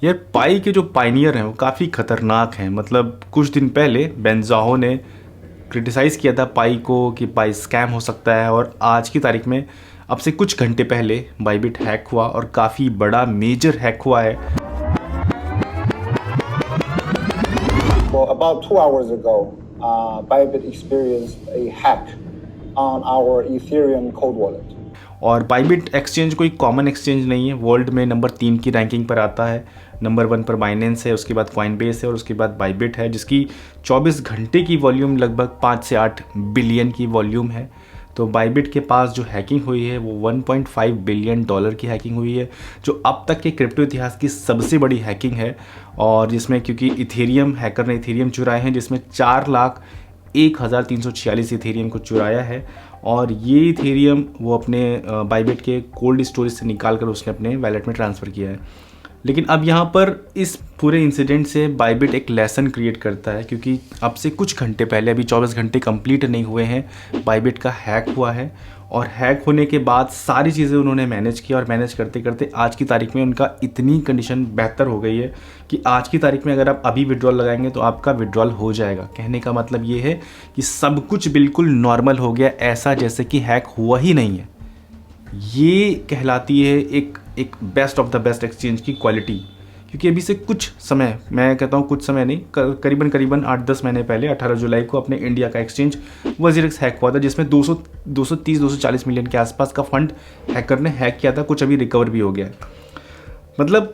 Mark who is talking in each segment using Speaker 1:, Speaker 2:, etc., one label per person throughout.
Speaker 1: यार पाई के जो पायनियर हैं वो काफ़ी ख़तरनाक हैं। मतलब कुछ दिन पहले बेंजाओ ने क्रिटिसाइज़ किया था पाई को कि पाई स्कैम हो सकता है, और आज की तारीख में अब से कुछ घंटे पहले बाइबिट हैक हुआ और काफ़ी बड़ा मेजर हैक हुआ है।
Speaker 2: Well, about 2 hours ago, Bybit experienced a hack on our Ethereum cold wallet.
Speaker 1: और बाइबिट एक्सचेंज कोई कॉमन एक्सचेंज नहीं है, वर्ल्ड में नंबर 3 की रैंकिंग पर आता है। नंबर 1 पर बाइनेंस है, उसके बाद कॉइनबेस है और उसके बाद बाइबिट है, जिसकी 24 घंटे की वॉल्यूम लगभग 5 से 8 बिलियन की वॉल्यूम है। तो बाइबिट के पास जो हैकिंग हुई है वो 1.5 बिलियन डॉलर की हैकिंग हुई है, जो अब तक के क्रिप्टो इतिहास की सबसे बड़ी हैकिंग है। और जिसमें क्योंकि इथेरियम हैकर ने इथेरियम चुराए हैं, जिसमें 4,01,346 इथेरियम को चुराया है। और ये इथेरियम वो अपने बाइबिट के कोल्ड स्टोरेज से निकाल कर उसने अपने वैलेट में ट्रांसफ़र किया है। लेकिन अब यहाँ पर इस पूरे इंसिडेंट से बाइबिट एक लेसन क्रिएट करता है, क्योंकि अब से कुछ घंटे पहले, अभी 24 घंटे कंप्लीट नहीं हुए हैं, बाइबिट का हैक हुआ है। और हैक होने के बाद सारी चीज़ें उन्होंने मैनेज किया, और मैनेज करते करते आज की तारीख में उनका इतनी कंडीशन बेहतर हो गई है कि आज की तारीख में अगर आप अभी विड्रॉल लगाएंगे तो आपका विड्रॉल हो जाएगा। कहने का मतलब ये है कि सब कुछ बिल्कुल नॉर्मल हो गया, ऐसा जैसे कि हैक हुआ ही नहीं है। ये कहलाती है एक best of the best exchange की क्वालिटी। क्योंकि अभी से कुछ समय, मैं कहता हूँ कुछ समय नहीं, करीबन 8-10 महीने पहले 18 जुलाई को अपने इंडिया का एक्सचेंज वजीरेक्स हैक हुआ था, जिसमें 230-240 मिलियन के आसपास का फंड हैकर ने हैक किया था। कुछ अभी रिकवर भी हो गया है। मतलब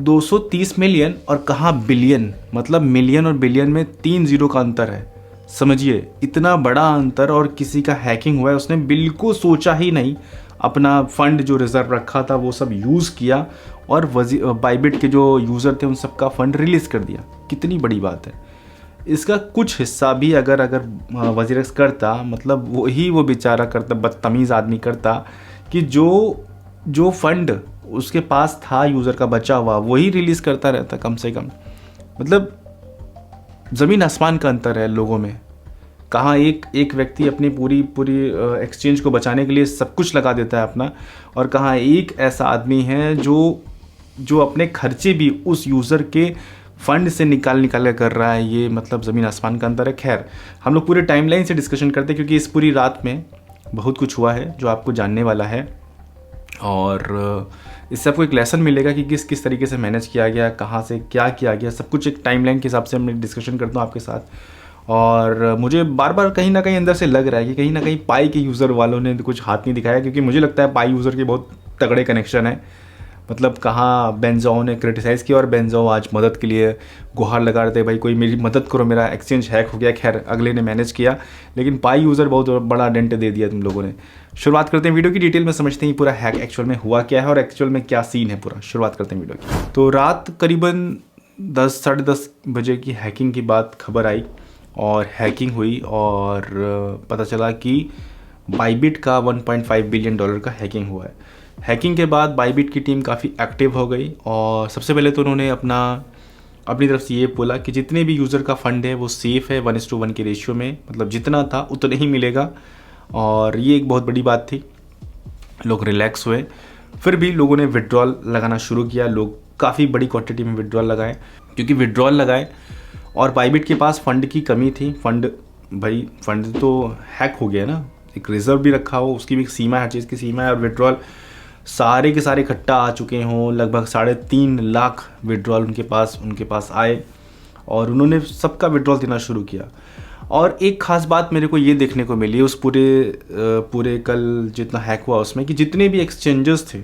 Speaker 1: 230 मिलियन और कहाँ बिलियन, मतलब मिलियन और बिलियन में 3 जीरो का अंतर है। समझिए इतना बड़ा अंतर, और किसी का हैकिंग हुआ है, उसने बिल्कुल सोचा ही नहीं, अपना फंड जो रिजर्व रखा था वो सब यूज़ किया और बाइबिट के जो यूज़र थे उन सब का फंड रिलीज़ कर दिया। कितनी बड़ी बात है। इसका कुछ हिस्सा भी अगर वजीरेक्स करता, मतलब वो बेचारा करता, बदतमीज़ आदमी करता, कि जो फंड उसके पास था यूज़र का बचा हुआ वही रिलीज़ करता रहता कम से कम। मतलब ज़मीन आसमान का अंतर है लोगों में। कहाँ एक व्यक्ति अपनी पूरी एक्सचेंज को बचाने के लिए सब कुछ लगा देता है अपना, और कहाँ एक ऐसा आदमी है जो अपने खर्चे भी उस यूज़र के फंड से निकाल कर रहा है। ये मतलब ज़मीन आसमान का अंतर है। खैर, हम लोग पूरे टाइमलाइन से डिस्कशन करते हैं, क्योंकि इस पूरी रात में बहुत कुछ हुआ है जो आपको जानने वाला है, और इससे आपको एक लेसन मिलेगा कि किस तरीके से मैनेज किया गया, कहाँ से क्या किया गया, सब कुछ एक टाइमलाइन के हिसाब से मैं डिस्कशन करता हूँ आपके साथ। और मुझे बार बार कहीं ना कहीं अंदर से लग रहा है कि कहीं ना कहीं पाई के यूज़र वालों ने कुछ हाथ नहीं दिखाया, क्योंकि मुझे लगता है पाई यूज़र के बहुत तगड़े कनेक्शन है। मतलब कहाँ बेंजाओ ने क्रिटिसाइज़ किया और बेंजाओ आज मदद के लिए गुहार लगा रहे थे, भाई कोई मेरी मदद करो, मेरा एक्सचेंज हैक हो गया। खैर, अगले ने मैनेज किया, लेकिन पाई यूज़र बहुत बड़ा डेंट दे दिया तुम लोगों ने। शुरुआत करते हैं वीडियो की, डिटेल में समझते हैं पूरा हैक एक्चुअल में हुआ क्या है और एक्चुअल में क्या सीन है पूरा। शुरुआत करते हैं वीडियो की। तो रात करीबन 10 साढ़े 10 बजे की हैकिंग की बात खबर आई, और हैकिंग हुई, और पता चला कि बाइबिट का 1.5 बिलियन डॉलर का हैकिंग हुआ है। हैकिंग के बाद बाइबिट की टीम काफ़ी एक्टिव हो गई, और सबसे पहले तो उन्होंने अपनी तरफ से ये बोला कि जितने भी यूज़र का फ़ंड है वो सेफ़ है, 1:1 के रेशियो में, मतलब जितना था उतना ही मिलेगा। और ये एक बहुत बड़ी बात थी, लोग रिलैक्स हुए। फिर भी लोगों ने विड्रॉल लगाना शुरू किया, लोग काफ़ी बड़ी क्वांटिटी में विड्रॉल लगाए, क्योंकि विड्रॉल लगाए और बाइबिट के पास फ़ंड की कमी थी। फंड तो हैक हो गया ना, एक रिज़र्व भी रखा हो, उसकी भी एक सीमा है, हर चीज़ की सीमा है। और विड्रॉल सारे के सारे इकट्ठा आ चुके हों, लगभग 3.5 लाख विड्रॉल उनके पास आए, और उन्होंने सबका विड्रॉल देना शुरू किया। और एक ख़ास बात मेरे को ये देखने को मिली उस पूरे कल जितना हैक हुआ उसमें, कि जितने भी एक्सचेंजेस थे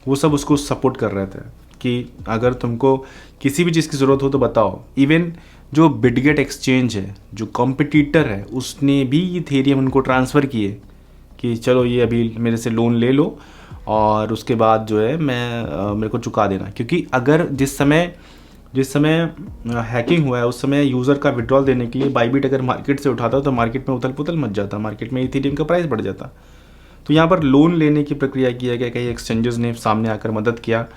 Speaker 1: वो सब उसको सपोर्ट कर रहे थे कि अगर तुमको किसी भी चीज़ की ज़रूरत हो तो बताओ। इवन जो बिटगेट एक्सचेंज है, जो कॉम्पिटिटर है, उसने भी इथेरियम उनको ट्रांसफ़र किए कि चलो ये अभी मेरे से लोन ले लो, और उसके बाद जो है मेरे को चुका देना। क्योंकि अगर जिस समय हैकिंग हुआ है उस समय यूज़र का विड्रॉल देने के लिए बाइबिट अगर मार्केट से उठाता तो मार्केट में उथल पुथल मच जाता, मार्केट में इथेरियम का प्राइस बढ़ जाता। तो यहाँ पर लोन लेने की प्रक्रिया किया गया, कई एक्सचेंजेस ने सामने आकर मदद किया।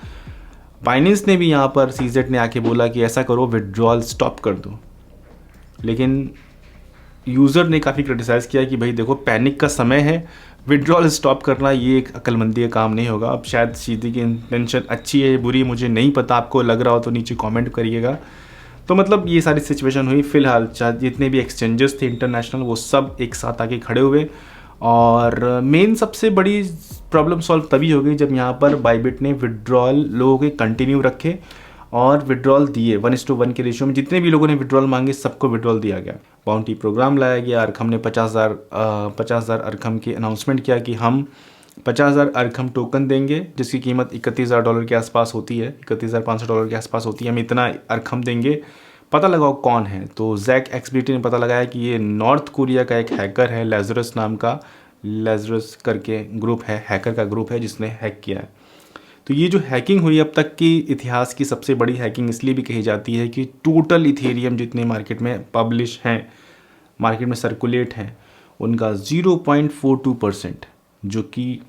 Speaker 1: बाइनेंस ने भी यहाँ पर सीजेड ने आके बोला कि ऐसा करो, विड्रॉल स्टॉप कर दो। लेकिन यूज़र ने काफ़ी क्रिटिसाइज़ किया कि भाई देखो पैनिक का समय है, विड्रॉल स्टॉप करना ये एक अक्लमंदी का काम नहीं होगा। अब शायद सीधी की इंटेंशन अच्छी है बुरी मुझे नहीं पता, आपको लग रहा हो तो नीचे कमेंट करिएगा। तो मतलब ये सारी सिचुएशन हुई। फ़िलहाल जितने भी एक्सचेंजेस थे इंटरनेशनल वो सब एक साथ आके खड़े हुए, और मेन सबसे बड़ी प्रॉब्लम सॉल्व तभी हो गई जब यहाँ पर बाइबिट ने विड्रॉल लोगों के कंटिन्यू रखे और विड्रॉल दिए 1:1 के रेशियो में। जितने भी लोगों ने विड्रॉल मांगे सबको विड्रॉल दिया गया। बाउंटी प्रोग्राम लाया गया। अरखम ने 50,000 अरखम की अनाउंसमेंट किया कि हम 50,000 अरखम टोकन देंगे जिसकी कीमत $31,000 के आसपास होती है, $31,500 के आसपास होती है। हम इतना अरखम देंगे, पता लगाओ कौन है। तो जैक एक्सबीटी ने पता लगाया कि ये नॉर्थ कोरिया का एक हैकर है, लेजरस नाम का, लेजरस करके ग्रुप है, हैकर का ग्रुप है जिसने हैक किया है। तो ये जो हैकिंग हुई अब तक की इतिहास की सबसे बड़ी हैकिंग इसलिए भी कही जाती है कि टोटल इथेरियम जितने मार्केट में पब्लिश हैं, मार्केट में सर्कुलेट हैं, उनका 0.42%, जो कि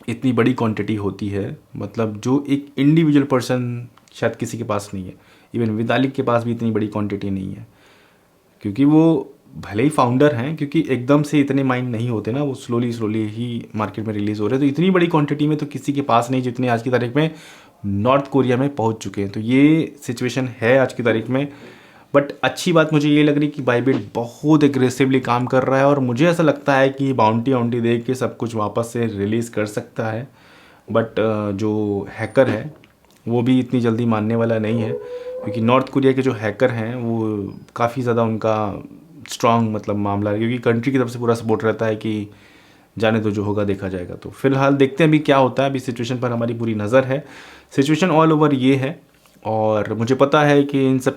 Speaker 1: इतनी बड़ी क्वांटिटी होती है, मतलब जो एक इंडिविजुअल पर्सन शायद किसी के पास नहीं है। इवन विदालिक के पास भी इतनी बड़ी क्वांटिटी नहीं है, क्योंकि वो भले ही फाउंडर हैं, क्योंकि एकदम से इतने माइन नहीं होते ना, वो स्लोली ही मार्केट में रिलीज़ हो रहे हैं। तो इतनी बड़ी क्वांटिटी में तो किसी के पास नहीं जितने आज की तारीख में नॉर्थ कोरिया में पहुंच चुके हैं। तो ये सिचुएशन है आज की तारीख में। बट अच्छी बात मुझे ये लग रही कि बाइबिट बहुत एग्रेसिवली काम कर रहा है, और मुझे ऐसा लगता है कि बाउंटी दे के सब कुछ वापस से रिलीज़ कर सकता है। बट जो हैकर है वो भी इतनी जल्दी मानने वाला नहीं है, क्योंकि नॉर्थ कोरिया के जो हैकर हैं वो काफ़ी ज़्यादा उनका स्ट्रॉन्ग मतलब मामला है, क्योंकि कंट्री की तरफ से पूरा सपोर्ट रहता है कि जाने तो जो होगा देखा जाएगा। तो फिलहाल देखते हैं अभी क्या होता है। अभी सिचुएशन पर हमारी पूरी नज़र है। सिचुएशन ऑल ओवर ये है, और मुझे पता है कि इन सब के